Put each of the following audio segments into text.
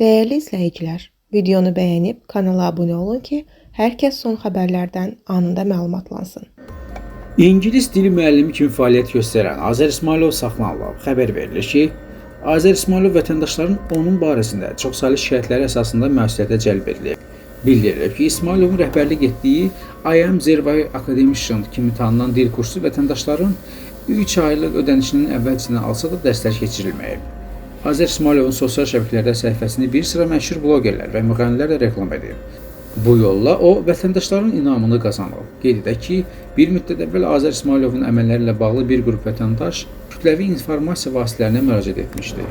Değerli izləyicilər, videonu bəyənib kanala abunə olun ki, hər kəs son xəbərlərdən anında məlumatlansın. İngilis dili müəllimi kimi fəaliyyət göstərən Azər İsmailov saxlanılıb. Xəbər verilir ki, Azər İsmailov vətəndaşların onun barəsində çoxsaylı şikayətləri əsasında məsuliyyətə cəlb edilib. Bildirilib ki, İsmailovun rəhbərlik etdiyi I Am Zervay Academician kimi tanınan dil kursu vətəndaşların 3 aylıq ödənişinin əvvəlcəsindən alsa da dərslər keçirilməyib. Azər İsmailovun sosial şəbəkələrdə səhifəsini bir sıra məşhur blogerlər və müğənnilər də reklam edib. Bu yolla o, vətəndaşların inamını qazanıb. Qeyd edək ki, bir müddət əvvəl Azər İsmailovun əməlləri ilə bağlı bir qrup vətəndaş kütləvi informasiya vasitələrinə müraciət etmişdi.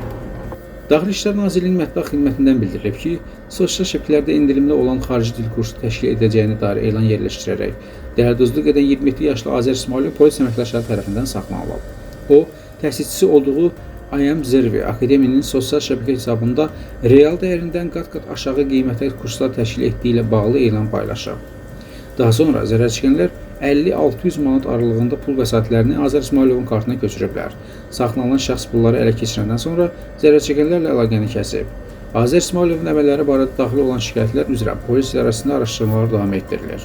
Daxili İşlər Nazirliyinin mətbuat xidmətindən bildirilib ki, sosial şəbəkələrdə endirimli olan xarici dil kursu təşkil edəcəyini dair elan yerləşdirərək dəhəduzluq edən 27 yaşlı Azər İsmailov polis əməkdaşları tərəfindən saxlanılıb. O, təsisçisi olduğu I Am Zervay Akademinin sosial şəbəkə hesabında real dəyərindən qat-qat aşağı qiymətə kurslar təşkil etdiyi ilə bağlı elan paylaşıb. Daha sonra zərərçəkənlər 50-600 manat aralığında pul vəsaitlərini Azər İsmailovun kartına köçürüblər. Saxlanılan şəxs pulları ələ keçirəndən sonra zərərçəkənlərlə əlaqəni kəsib. Azər İsmailovun əməlləri barədə daxil olan şikayətlər üzrə polis idarəsində araşdırmalar davam etdirilir.